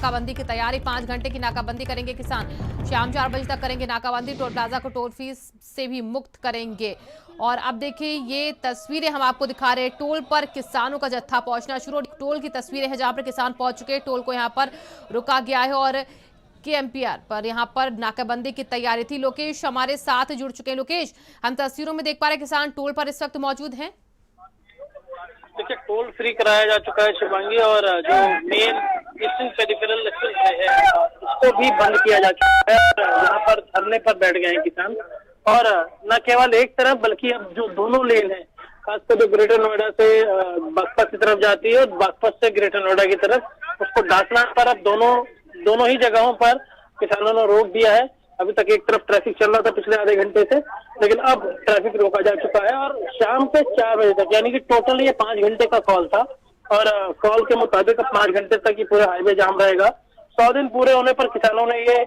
नाकाबंदी की तैयारी, 5 घंटे की नाकाबंदी करेंगे किसान। शाम 4 बजे तक करेंगे नाकाबंदी। टोल प्लाजा को टोल फीस से भी मुक्त करेंगे। और अब देखिए ये तस्वीरें हम आपको दिखा रहे हैं, टोल पर किसानों का जत्था पहुंचना शुरू। टोल की तस्वीरें हैं जहां पर किसान पहुंच चुके हैं। टोल को यहां पर रुका गया है और KMPR पर यहां पर नाकाबंदी की तैयारी थी। लोकेश हमारे साथ जुड़ चुके हैं। लोकेश, हम तस्वीरों में देख पा रहे हैं किसान टोल पर इस वक्त मौजूद हैं। देखिए, टोल फ्री कराया जा चुका है शिवांगी, और जो मेन ईस्टर्न पेरिफेरल एक्सप्रेस है उसको भी बंद किया जा चुका है। यहाँ पर धरने पर बैठ गए हैं किसान, और न केवल एक तरफ बल्कि अब जो दोनों लेन है, खासकर जो ग्रेटर नोएडा से बागपत की तरफ जाती है और बागपत से ग्रेटर नोएडा की तरफ, उसको डाकना पर अब दोनों ही जगहों पर किसानों ने रोक दिया है। अभी तक एक तरफ ट्रैफिक चल रहा था पिछले आधे घंटे से, लेकिन अब ट्रैफिक रोका जा चुका है। और शाम के 4 बजे तक, यानी कि टोटल ये 5 घंटे का कॉल था, और कॉल के मुताबिक अब 5 घंटे तक ये पूरा हाईवे जाम रहेगा। 100 दिन पूरे होने पर किसानों ने ये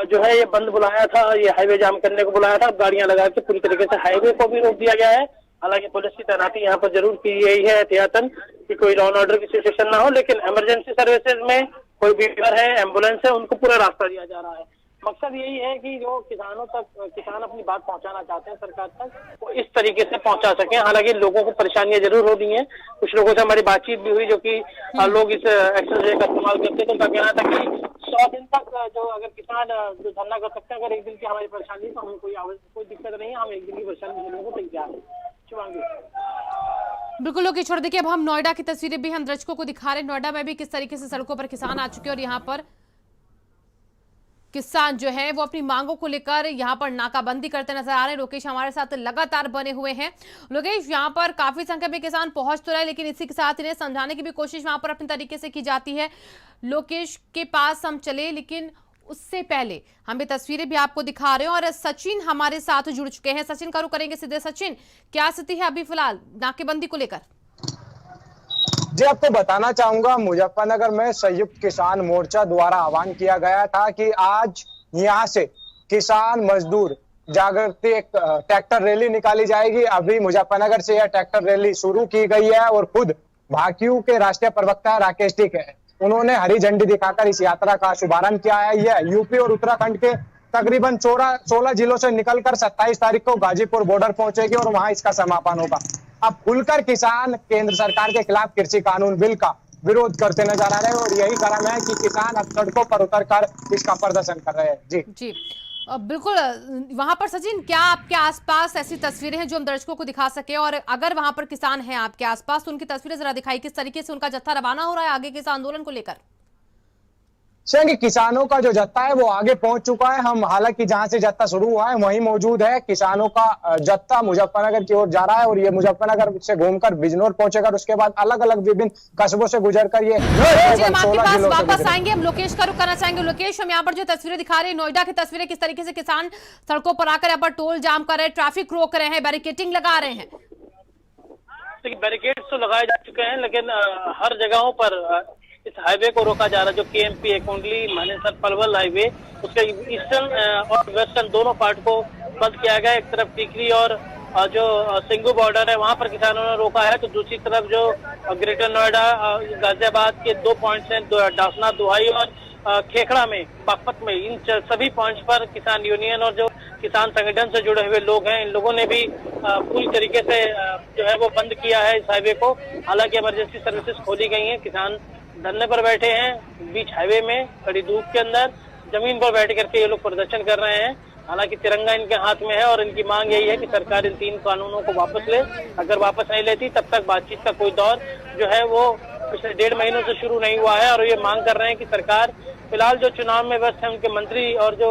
जो है ये बंद बुलाया था, ये हाईवे जाम करने को बुलाया था। अब गाड़ियां लगा के पूरी तरीके से हाईवे को भी रोक दिया गया है। हालांकि पुलिस की तैनाती यहाँ पर जरूर की गई है एहतियातन, कि कोई लॉ एंड ऑर्डर की सिचुएशन ना हो, लेकिन इमरजेंसी सर्विसेज में कोई व्हीकल है, एम्बुलेंस है, उनको पूरा रास्ता दिया जा रहा है। मकसद यही है कि जो किसानों तक किसान अपनी बात पहुंचाना चाहते हैं सरकार तक, वो इस तरीके से पहुंचा सकें। हालांकि लोगों को परेशानियां जरूर हो रही हैं। कुछ लोगों से हमारी बातचीत भी हुई जो कि लोग इस एक्सचेंज का इस्तेमाल करते हैं, तो उनका कहना था कि 100 दिन तक जो अगर किसान जो धरना कर सकते हैं, अगर एक दिन की हमारी परेशानी तो हमें कोई दिक्कत नहीं है, हम एक दिन की परेशानी देने को तैयार है। बिल्कुल लोकेश, और देखिए अब हम नोएडा की तस्वीरें भी हम दर्शकों को दिखा रहे हैं। नोएडा में भी किस तरीके से सड़कों पर किसान आ चुके हैं और यहाँ पर किसान जो है वो अपनी मांगों को लेकर यहां पर नाकाबंदी करते नजर आ रहे हैं। लोकेश हमारे साथ लगातार बने हुए हैं। लोकेश, यहां पर काफी संख्या में किसान पहुंच तो रहे, लेकिन इसी के साथ इन्हें समझाने की भी कोशिश वहां पर अपने तरीके से की जाती है। लोकेश के पास हम चले, लेकिन उससे पहले हम ये तस्वीरें भी आपको दिखा रहे हैं और सचिन हमारे साथ जुड़ चुके हैं। सचिन का रुख करेंगे सीधे। सचिन, क्या स्थिति है अभी फिलहाल नाकेबंदी को लेकर? जी, आपको बताना चाहूंगा, मुजफ्फरनगर में संयुक्त किसान मोर्चा द्वारा आह्वान किया गया था कि आज यहां से किसान मजदूर जागृति एक ट्रैक्टर रैली निकाली जाएगी। अभी मुजफ्फरनगर से यह ट्रैक्टर रैली शुरू की गई है और खुद भाकियू के राष्ट्रीय प्रवक्ता राकेश टिक है, उन्होंने हरी झंडी दिखाकर इस यात्रा का शुभारंभ किया है। यह यूपी और उत्तराखंड के तकरीबन 16 जिलों से निकलकर 27 तारीख को गाजीपुर बॉर्डर पहुंचेगी और वहां इसका समापन होगा। अब खुलकर किसान केंद्र सरकार के खिलाफ कृषि कानून बिल का विरोध करते नजर आ रहे हैं और यही कारण है कि किसान अब सड़कों पर उतरकर इसका प्रदर्शन कर रहे हैं। जी बिल्कुल। वहां पर सचिन, क्या आपके आसपास ऐसी तस्वीरें हैं जो हम दर्शकों को दिखा सके, और अगर वहां पर किसान हैं आपके आसपास तो उनकी तस्वीरें जरा दिखाई, किस तरीके से उनका जत्था रवाना हो रहा है आगे के इस आंदोलन को लेकर? किसानों का जो जत्था है वो आगे पहुंच चुका है। हम हालांकि जहां से जत्था शुरू हुआ है वहीं मौजूद है। किसानों का जत्था मुजफ्फरनगर की ओर जा रहा है और ये मुजफ्फरनगर से घूमकर बिजनौर पहुंचेगा और उसके बाद अलग अलग विभिन्न कस्बों से गुजरकर ये वापस आएंगे। हम लोकेश का रुख करना चाहेंगे। लोकेश, हम यहाँ पर जो तस्वीरें दिखा रहे हैं नोएडा की तस्वीरें, किस तरीके से किसान सड़कों पर आकर यहाँ पर टोल जाम कर रहे हैं, ट्रैफिक रोक रहे हैं, बैरिकेडिंग लगा रहे हैं। बैरिकेड्स तो लगाए जा चुके हैं, लेकिन हर जगहों पर इस हाईवे को रोका जा रहा है। जो KMP कुंडली मानेसर पलवल हाईवे, उसके ईस्टर्न और वेस्टर्न दोनों पार्ट को बंद किया गया। एक तरफ टीकरी और जो सिंगू बॉर्डर है वहां पर किसानों ने रोका है, तो दूसरी तरफ जो ग्रेटर नोएडा गाजियाबाद के 2 पॉइंट्स हैं, डासना, दुहाई और खेखड़ा में, बागपत में, इन सभी पॉइंट्स पर किसान यूनियन और जो किसान संगठन से जुड़े हुए लोग हैं, इन लोगों ने भी पूरी तरीके से जो है वो बंद किया है इस हाईवे को। हालांकि इमरजेंसी सर्विसेज खोली गई हैं। किसान धरने पर बैठे हैं बीच हाईवे में, कड़ी धूप के अंदर जमीन पर बैठ करके ये लोग प्रदर्शन कर रहे हैं। हालांकि तिरंगा इनके हाथ में है और इनकी मांग यही है कि सरकार इन 3 कानूनों को वापस ले। अगर वापस नहीं लेती तब तक बातचीत का कोई दौर जो है वो पिछले 1.5 महीनों से शुरू नहीं हुआ है। और ये मांग कर रहे हैं कि सरकार फिलहाल जो चुनाव में व्यस्त है, उनके मंत्री और जो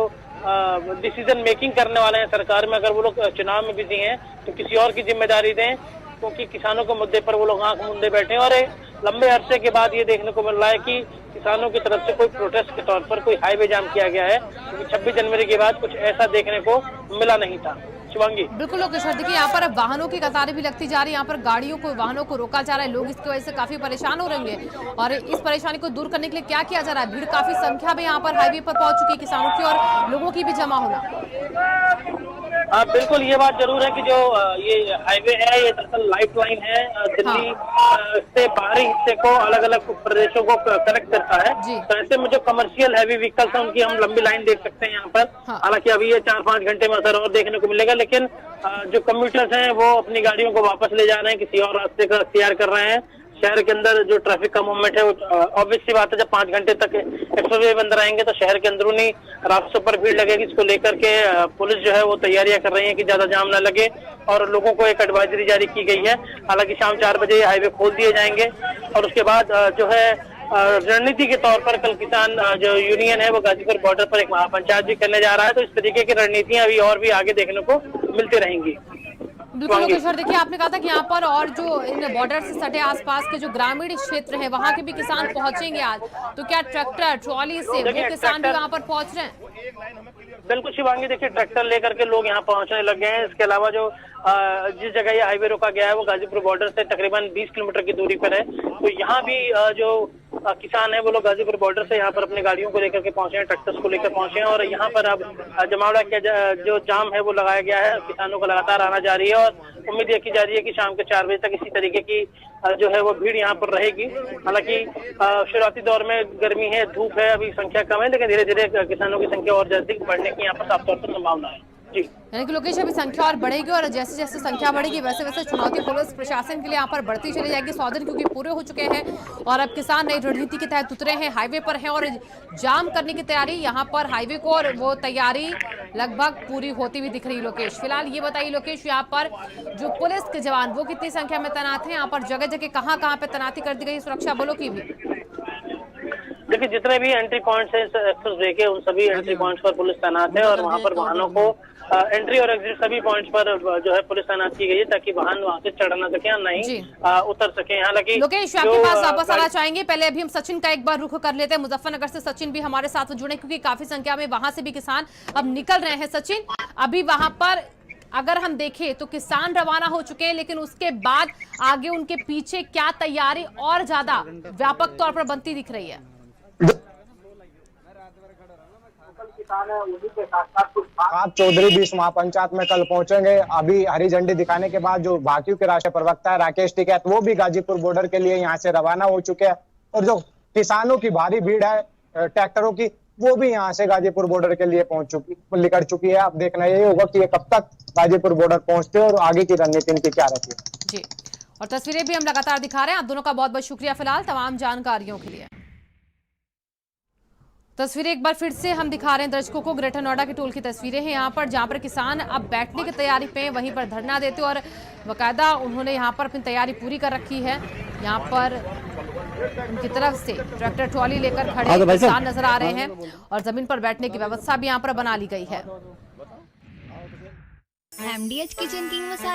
डिसीजन मेकिंग करने वाले हैं सरकार में, अगर वो लोग चुनाव में बिजी हैं तो किसी और की जिम्मेदारी दें, क्योंकि किसानों के मुद्दे पर वो लोग आंख मूंदे बैठे हैं। और लंबे अरसे के बाद ये देखने को मिल रहा है कि किसानों की तरफ से कोई प्रोटेस्ट के तौर पर कोई हाईवे जाम किया गया है, क्योंकि 26 जनवरी के बाद कुछ ऐसा देखने को मिला नहीं था। शिवांगी, बिल्कुल लोकेश, देखिए यहाँ पर अब वाहनों की कतारें भी लगती जा रही है। यहाँ पर गाड़ियों को, वाहनों को रोका जा रहा है। लोग इसकी वजह से काफी परेशान हो रहे हैं और इस परेशानी को दूर करने के लिए क्या किया जा रहा है? भीड़ काफी संख्या में यहाँ पर हाईवे पर पहुंच चुकी है किसानों की और लोगों की भी जमा होना। बिल्कुल ये बात जरूर है कि जो ये हाईवे है ये दरअसल लाइफ लाइन है, दिल्ली से बाहरी हिस्से को अलग अलग प्रदेशों को कनेक्ट करता है। जी। तो ऐसे में जो कमर्शियल हैवी व्हीकल्स है उनकी हम लंबी लाइन देख सकते हैं यहाँ पर। हालांकि अभी ये 4-5 घंटे में असर और देखने को मिलेगा, लेकिन जो कम्यूटर्स हैं वो अपनी गाड़ियों को वापस ले जा रहे हैं, किसी और रास्ते का इख्तियार कर रहे हैं। शहर के अंदर जो ट्रैफिक का मूवमेंट है वो ऑब्वियस सी बात है, जब 5 घंटे तक एक्सप्रेसवे बंद रहेंगे तो शहर के अंदरूनी रास्तों पर भीड़ लगेगी। इसको लेकर के पुलिस जो है वो तैयारियां कर रही है कि ज्यादा जाम न लगे, और लोगों को एक एडवाइजरी जारी की गई है। हालांकि शाम 4 बजे ये हाईवे खोल दिए जाएंगे और उसके बाद जो है रणनीति के तौर पर कल किसान जो यूनियन है वो गाजीपुर बॉर्डर पर एक महापंचायत भी करने जा रहा है। तो इस तरीके की रणनीतियां अभी और भी आगे देखने को मिलती रहेंगी। बिल्कुल लोकेश्वर, देखिए आपने कहा था कि यहाँ पर और जो इन बॉर्डर से सटे आसपास के जो ग्रामीण क्षेत्र है वहाँ के भी किसान पहुंचेंगे आज, तो क्या ट्रैक्टर ट्रॉली से वो किसान भी वहाँ पर पहुंच रहे हैं? बिल्कुल शिवांगी, देखिए ट्रैक्टर लेकर के लोग यहाँ पहुंचने लग गए हैं। इसके अलावा जो जिस जगह ये हाईवे रोका गया है वो गाजीपुर बॉर्डर से तकरीबन 20 किलोमीटर की दूरी पर है। तो यहाँ भी जो किसान है वो लोग गाजीपुर बॉर्डर से यहाँ पर अपनी गाड़ियों को लेकर के पहुंचे हैं, ट्रैक्टर्स को लेकर पहुंचे हैं, और यहाँ पर अब जमावड़ा के जो जाम है वो लगाया गया है। किसानों को लगातार आना जारी है और उम्मीद ये की जा रही है कि शाम के 4 बजे तक इसी तरीके की जो है वो भीड़ यहाँ पर रहेगी। हालांकि शुरुआती दौर में गर्मी है, धूप है, अभी संख्या कम है, लेकिन धीरे धीरे किसानों की संख्या और जल्दी बढ़ने की यहाँ पर साफ तौर पर संभावना है। जी, यानी कि लोकेश अभी संख्या और बढ़ेगी और जैसे जैसे संख्या बढ़ेगी वैसे वैसे चुनौती पुलिस प्रशासन के लिए यहाँ पर बढ़ती चली जाएगी। 100 दिन क्योंकि पूरे हो चुके हैं और अब किसान नई रणनीति के तहत उतरे हैं, हाईवे पर हैं और जाम करने की तैयारी यहाँ पर हाईवे को, और वो तैयारी लगभग पूरी होती हुई दिख रही है। लोकेश, फिलहाल ये बताइए लोकेश, यहाँ पर जो पुलिस के जवान वो कितनी संख्या में तैनात है? यहाँ पर जगह जगह कहाँ पे तैनाती कर दी गई सुरक्षा बलों की भी? देखिए जितने भी एंट्री पॉइंट्स हैं एक्सप्रेसवे के उन सभी एंट्री पॉइंट्स पर पुलिस तैनात है और वहाँ पर वाहनों को एंट्री और एग्जिट सभी पॉइंट्स पर जो है पुलिस तैनात की गई है ताकि वाहन वहाँ से चढ़ ना सके, नहीं उतर सके। हालांकि लोकेश आपके पास वापस आना चाहेंगे, पहले अभी हम सचिन का एक बार रुख कर लेते हैं। मुजफ्फरनगर से सचिन भी हमारे साथ जुड़े क्योंकि काफी संख्या में वहां से भी किसान अब निकल रहे हैं। सचिन, अभी वहां पर अगर हम देखें तो किसान रवाना हो चुके हैं, लेकिन उसके बाद आगे उनके पीछे क्या तैयारी और ज्यादा व्यापक तौर पर बनती दिख रही है? आप चौधरी 20 महापंचायत में कल पहुंचेंगे। अभी हरी झंडी दिखाने के बाद जो भाकियू के राष्ट्रीय प्रवक्ता है राकेश टिकैत वो भी गाजीपुर बॉर्डर के लिए यहाँ से रवाना हो चुके हैं, और जो किसानों की भारी भीड़ है ट्रैक्टरों की वो भी यहाँ से गाजीपुर बॉर्डर के लिए निकल चुकी है। अब देखना ये होगा कि ये कब तक गाजीपुर बॉर्डर पहुंचते हैं और आगे की रणनीति इनकी क्या रहती है। जी, और तस्वीरें भी हम लगातार दिखा रहे हैं। आप दोनों का बहुत बहुत शुक्रिया फिलहाल तमाम जानकारियों के लिए। तस्वीरें एक बार फिर से हम दिखा रहे हैं दर्शकों को, ग्रेटर नोएडा के टोल की तस्वीरें हैं यहाँ पर, जहाँ पर किसान अब बैठने की तैयारी पे वहीं पर धरना देते और बाकायदा उन्होंने यहाँ पर अपनी तैयारी पूरी कर रखी है। यहाँ पर उनकी तरफ से ट्रैक्टर ट्रॉली लेकर खड़े किसान नजर आ रहे हैं और जमीन पर बैठने की व्यवस्था भी यहाँ पर बना ली गई है। MDH किचन किंग मसाला